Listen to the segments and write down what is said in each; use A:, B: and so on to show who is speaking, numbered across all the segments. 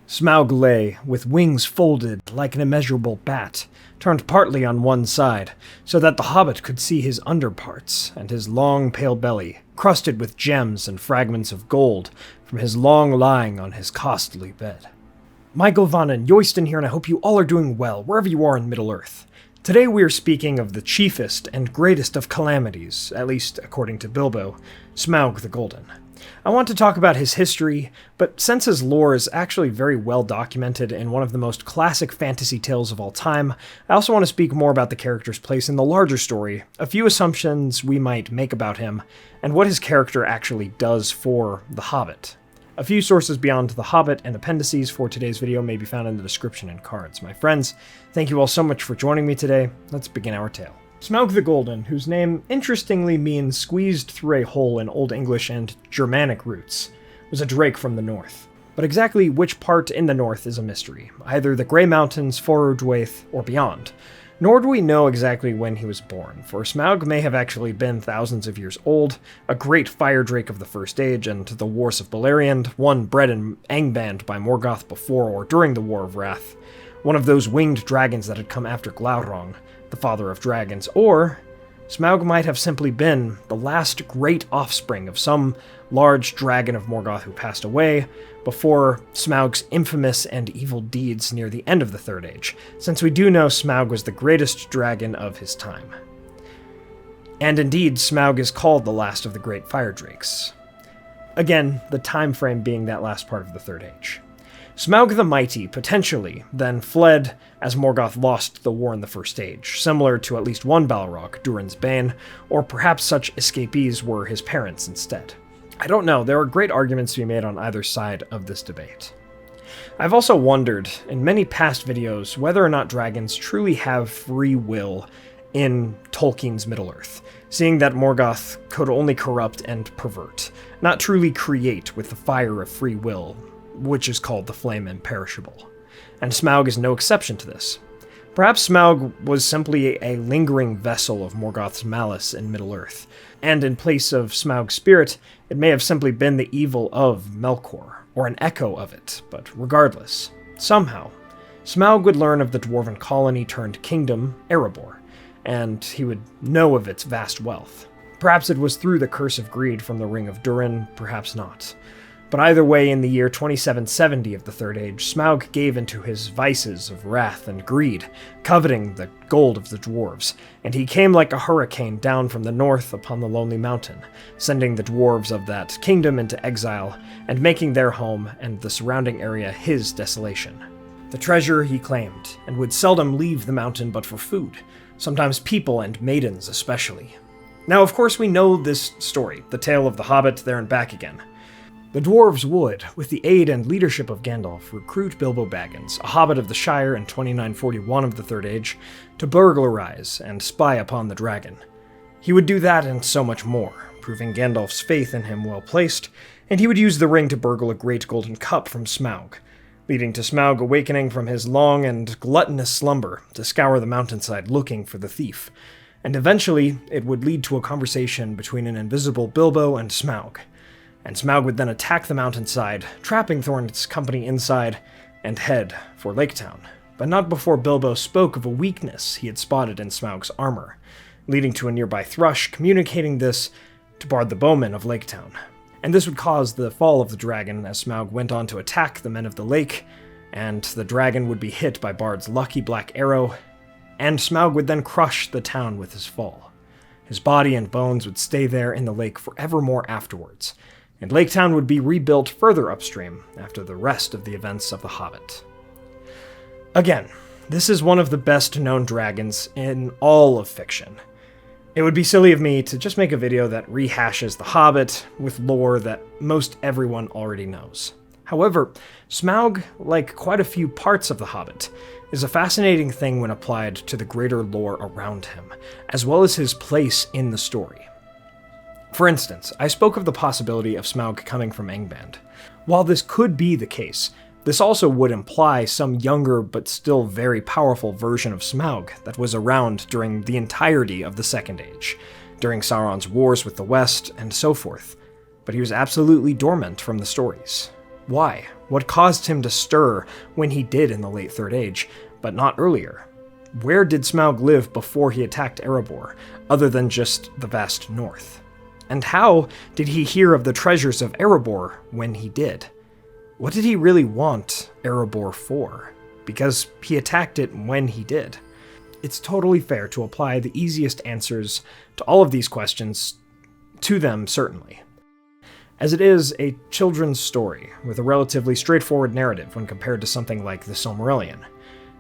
A: Smaug lay, with wings folded like an immeasurable bat, turned partly on one side, so that the hobbit could see his underparts and his long pale belly, crusted with gems and fragments of gold from his long lying on his costly bed. Michael Van and Yoyston here, and I hope you all are doing well, wherever you are in Middle-earth. Today we are speaking of the chiefest and greatest of calamities, at least according to Bilbo, Smaug the Golden. I want to talk about his history, but since his lore is actually very well documented in one of the most classic fantasy tales of all time, I also want to speak more about the character's place in the larger story, a few assumptions we might make about him, and what his character actually does for The Hobbit. A few sources beyond The Hobbit and appendices for today's video may be found in the description and cards. My friends, thank you all so much for joining me today. Let's begin our tale. Smaug the Golden, whose name interestingly means squeezed through a hole in Old English and Germanic roots, was a drake from the north. But exactly which part in the north is a mystery, either the Grey Mountains, Forodwaith, or beyond. Nor do we know exactly when he was born, for Smaug may have actually been thousands of years old, a great fire drake of the First Age and the Wars of Beleriand, one bred in Angband by Morgoth before or during the War of Wrath, one of those winged dragons that had come after Glaurung, the father of dragons, or Smaug might have simply been the last great offspring of some large dragon of Morgoth who passed away before Smaug's infamous and evil deeds near the end of the Third Age, since we do know Smaug was the greatest dragon of his time. And indeed, Smaug is called the last of the great fire drakes. Again, the time frame being that last part of the Third Age. Smaug the Mighty, potentially, then fled as Morgoth lost the war in the First Age, similar to at least one Balrog, Durin's Bane, or perhaps such escapees were his parents instead. I don't know, there are great arguments to be made on either side of this debate. I've also wondered, in many past videos, whether or not dragons truly have free will in Tolkien's Middle-earth, seeing that Morgoth could only corrupt and pervert, not truly create with the fire of free will, which is called the Flame Imperishable. And Smaug is no exception to this. Perhaps Smaug was simply a lingering vessel of Morgoth's malice in Middle-earth, and in place of Smaug's spirit, it may have simply been the evil of Melkor, or an echo of it, but regardless, somehow, Smaug would learn of the dwarven colony turned kingdom, Erebor, and he would know of its vast wealth. Perhaps it was through the curse of greed from the Ring of Durin, perhaps not. But either way, in the year 2770 of the Third Age, Smaug gave into his vices of wrath and greed, coveting the gold of the dwarves, and he came like a hurricane down from the north upon the lonely mountain, sending the dwarves of that kingdom into exile, and making their home and the surrounding area his desolation. The treasure he claimed, and would seldom leave the mountain but for food, sometimes people and maidens especially. Now, of course, we know this story, the tale of the Hobbit there and back again. The dwarves would, with the aid and leadership of Gandalf, recruit Bilbo Baggins, a hobbit of the Shire in 2941 of the Third Age, to burglarize and spy upon the dragon. He would do that and so much more, proving Gandalf's faith in him well placed, and he would use the ring to burgle a great golden cup from Smaug, leading to Smaug awakening from his long and gluttonous slumber to scour the mountainside looking for the thief, and eventually it would lead to a conversation between an invisible Bilbo and Smaug. And Smaug would then attack the mountainside, trapping Thorin's company inside, and head for Lake Town, but not before Bilbo spoke of a weakness he had spotted in Smaug's armor, leading to a nearby thrush communicating this to Bard the Bowman of Lake Town. And this would cause the fall of the dragon as Smaug went on to attack the men of the lake, and the dragon would be hit by Bard's lucky black arrow, and Smaug would then crush the town with his fall. His body and bones would stay there in the lake forevermore afterwards, and Lake Town would be rebuilt further upstream after the rest of the events of The Hobbit. Again, this is one of the best-known dragons in all of fiction. It would be silly of me to just make a video that rehashes The Hobbit with lore that most everyone already knows. However, Smaug, like quite a few parts of The Hobbit, is a fascinating thing when applied to the greater lore around him, as well as his place in the story. For instance, I spoke of the possibility of Smaug coming from Angband. While this could be the case, this also would imply some younger but still very powerful version of Smaug that was around during the entirety of the Second Age, during Sauron's wars with the West, and so forth, but he was absolutely dormant from the stories. Why? What caused him to stir when he did in the late Third Age, but not earlier? Where did Smaug live before he attacked Erebor, other than just the vast north? And how did he hear of the treasures of Erebor when he did? What did he really want Erebor for? Because he attacked it when he did. It's totally fair to apply the easiest answers to all of these questions to them, certainly, as it is a children's story with a relatively straightforward narrative when compared to something like the Silmarillion.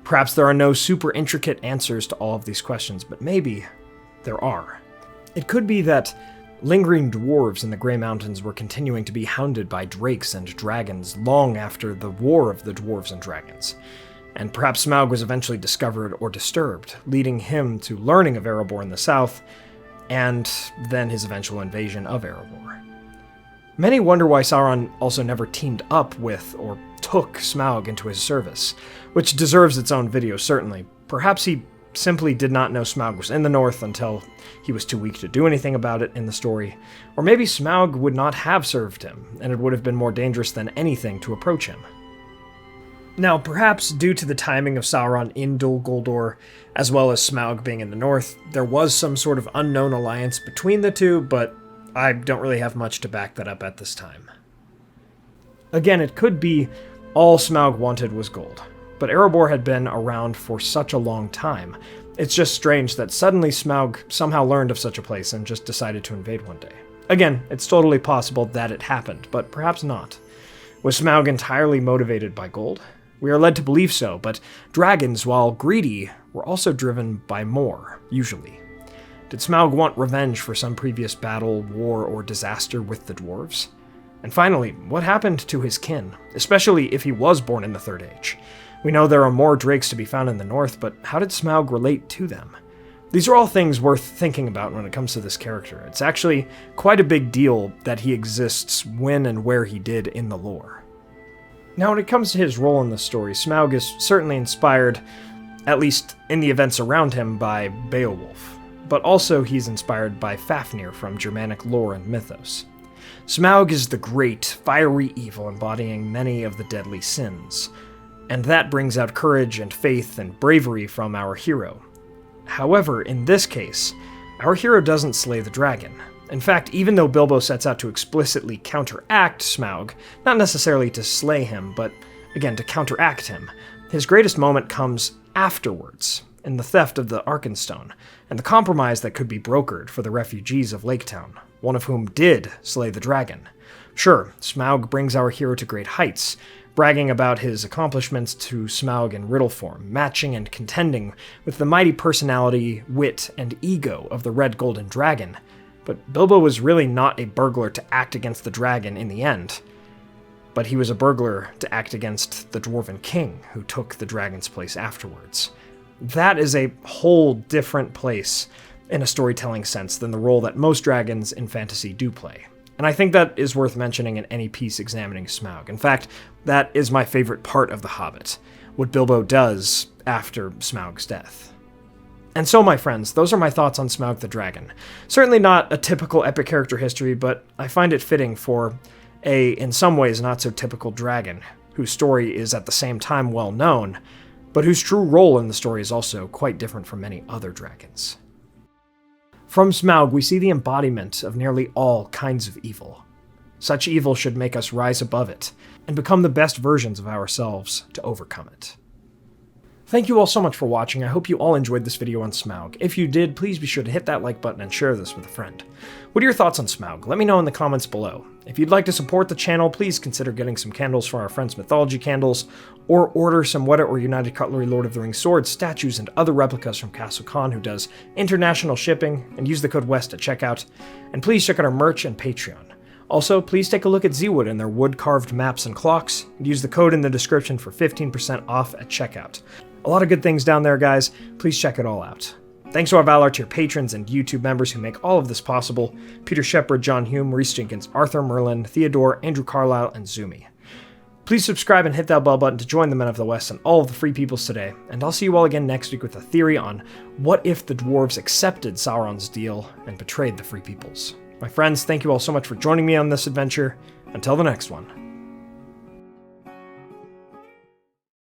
A: Perhaps there are no super intricate answers to all of these questions, but maybe there are. It could be that lingering dwarves in the Grey Mountains were continuing to be hounded by drakes and dragons long after the War of the Dwarves and Dragons, and perhaps Smaug was eventually discovered or disturbed, leading him to learning of Erebor in the south, and then his eventual invasion of Erebor. Many wonder why Sauron also never teamed up with or took Smaug into his service, which deserves its own video, certainly. Perhaps he simply did not know Smaug was in the north until he was too weak to do anything about it in the story, or maybe Smaug would not have served him, and it would have been more dangerous than anything to approach him. Now, perhaps due to the timing of Sauron in Dol Guldur, as well as Smaug being in the north, there was some sort of unknown alliance between the two, but I don't really have much to back that up at this time. Again, it could be all Smaug wanted was gold, but Erebor had been around for such a long time. It's just strange that suddenly Smaug somehow learned of such a place and just decided to invade one day. Again, it's totally possible that it happened, but perhaps not. Was Smaug entirely motivated by gold? We are led to believe so, but dragons, while greedy, were also driven by more, usually. Did Smaug want revenge for some previous battle, war, or disaster with the dwarves? And finally, what happened to his kin, especially if he was born in the Third Age? We know there are more drakes to be found in the north, but how did Smaug relate to them? These are all things worth thinking about when it comes to this character. It's actually quite a big deal that he exists when and where he did in the lore. Now, when it comes to his role in the story, Smaug is certainly inspired, at least in the events around him, by Beowulf, but also he's inspired by Fafnir from Germanic lore and mythos. Smaug is the great, fiery evil embodying many of the deadly sins, and that brings out courage and faith and bravery from our hero. However, in this case, our hero doesn't slay the dragon. In fact, even though Bilbo sets out to explicitly counteract Smaug, not necessarily to slay him, but again to counteract him, his greatest moment comes afterwards, in the theft of the Arkenstone, and the compromise that could be brokered for the refugees of Laketown, one of whom did slay the dragon. Sure, Smaug brings our hero to great heights, bragging about his accomplishments to Smaug in riddle form, matching and contending with the mighty personality, wit, and ego of the Red Golden Dragon. But Bilbo was really not a burglar to act against the dragon in the end, but he was a burglar to act against the Dwarven King, who took the dragon's place afterwards. That is a whole different place in a storytelling sense than the role that most dragons in fantasy do play. And I think that is worth mentioning in any piece examining Smaug. In fact, that is my favorite part of The Hobbit, what Bilbo does after Smaug's death. And so, my friends, those are my thoughts on Smaug the Dragon. Certainly not a typical epic character history, but I find it fitting for a, in some ways, not-so-typical dragon, whose story is at the same time well known, but whose true role in the story is also quite different from many other dragons. From Smaug, we see the embodiment of nearly all kinds of evil. Such evil should make us rise above it, and become the best versions of ourselves to overcome it. Thank you all so much for watching. I hope you all enjoyed this video on Smaug. If you did, please be sure to hit that like button and share this with a friend. What are your thoughts on Smaug? Let me know in the comments below. If you'd like to support the channel, please consider getting some candles for our friends Mythologie Candles, or order some Weta or United Cutlery Lord of the Rings swords, statues, and other replicas from Castle Kon, who does international shipping, and use the code WEST at checkout. And please check out our merch and Patreon. Also, please take a look at Zeewood and their wood-carved maps and clocks, and use the code in the description for 15% off at checkout. A lot of good things down there, guys. Please check it all out. Thanks to our Valar tier patrons and YouTube members who make all of this possible: Peter Shepard, John Hume, Reese Jenkins, Arthur Merlin, Theodore, Andrew Carlisle, and Zoomi. Please subscribe and hit that bell button to join the Men of the West and all of the Free Peoples today, and I'll see you all again next week with a theory on what if the dwarves accepted Sauron's deal and betrayed the Free Peoples. My friends, thank you all so much for joining me on this adventure. Until the next one.